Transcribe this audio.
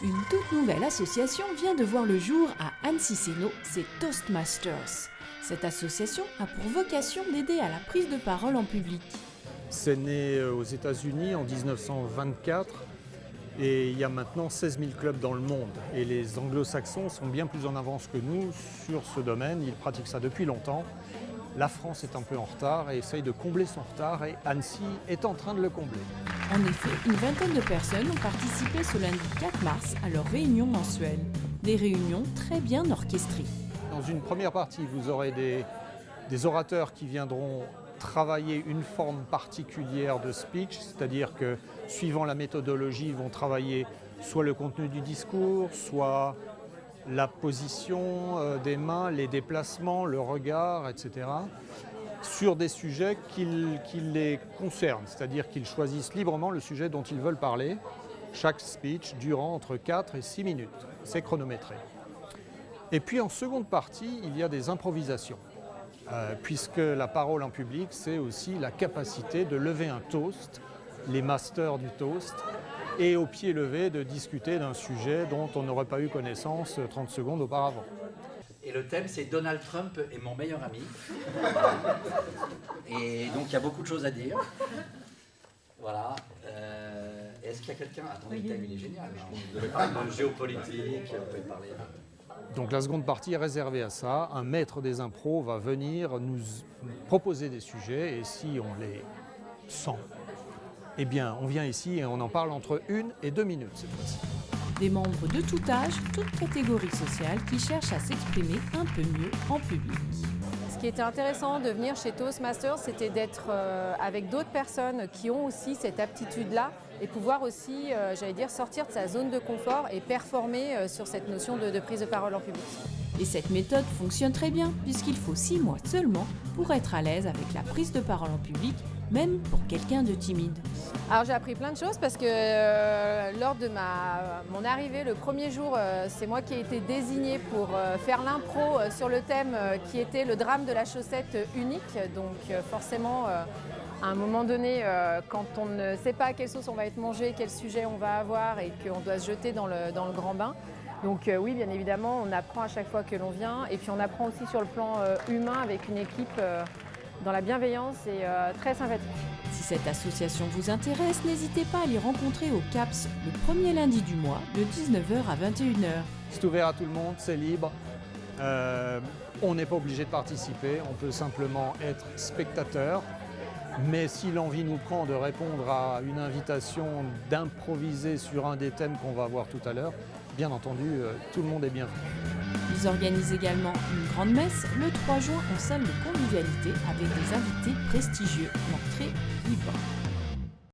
Une toute nouvelle association vient de voir le jour à Annecy-Sénaux, c'est Toastmasters. Cette association a pour vocation d'aider à la prise de parole en public. C'est né aux États-Unis en 1924 et il y a maintenant 16 000 clubs dans le monde. Et les anglo-saxons sont bien plus en avance que nous sur ce domaine, ils pratiquent ça depuis longtemps. La France est un peu en retard et essaye de combler son retard et Annecy est en train de le combler. En effet, une vingtaine de personnes ont participé ce lundi 4 mars à leur réunion mensuelle. Des réunions très bien orchestrées. Dans une première partie, vous aurez des orateurs qui viendront travailler une forme particulière de speech, c'est-à-dire que suivant la méthodologie, ils vont travailler soit le contenu du discours, soit la position des mains, les déplacements, le regard, etc., sur des sujets qui les concernent, c'est-à-dire qu'ils choisissent librement le sujet dont ils veulent parler, chaque speech durant entre 4 et 6 minutes, c'est chronométré. Et puis en seconde partie, il y a des improvisations, puisque la parole en public, c'est aussi la capacité de lever un toast, les masters du toast, et au pied levé de discuter d'un sujet dont on n'aurait pas eu connaissance 30 secondes auparavant. Et le thème, c'est Donald Trump est mon meilleur ami. Et donc, il y a beaucoup de choses à dire. Voilà. Est-ce qu'il y a quelqu'un... Attendez, le thème, il est génial. On devait parler de géopolitique, on peut parler... Donc la seconde partie est réservée à ça. Un maître des impros va venir nous proposer des sujets et si on les sent, eh bien on vient ici et on en parle entre 1 et 2 minutes cette fois-ci. Des membres de tout âge, toute catégorie sociale qui cherchent à s'exprimer un peu mieux en public. Ce qui était intéressant de venir chez Toastmasters, c'était d'être avec d'autres personnes qui ont aussi cette aptitude-là et pouvoir aussi, j'allais dire, sortir de sa zone de confort et performer sur cette notion de prise de parole en public. Et cette méthode fonctionne très bien puisqu'il faut 6 mois seulement pour être à l'aise avec la prise de parole en public, même pour quelqu'un de timide. Alors j'ai appris plein de choses parce que lors de mon arrivée le premier jour, c'est moi qui ai été désignée pour faire l'impro sur le thème qui était le drame de la chaussette unique. Donc forcément, à un moment donné, quand on ne sait pas à quelle sauce on va être mangé, quel sujet on va avoir et qu'on doit se jeter dans le grand bain. Donc oui, bien évidemment, on apprend à chaque fois que l'on vient et puis on apprend aussi sur le plan humain avec une équipe dans la bienveillance et très sympathique. Si cette association vous intéresse, n'hésitez pas à les rencontrer au CAPS le premier lundi du mois de 19h à 21h. C'est ouvert à tout le monde, c'est libre. On n'est pas obligé de participer, on peut simplement être spectateur. Mais si l'envie nous prend de répondre à une invitation d'improviser sur un des thèmes qu'on va voir tout à l'heure, bien entendu, tout le monde est bienvenu. Ils organisent également une grande messe le 3 juin en salle de convivialité avec des invités prestigieux, l'entrée libre.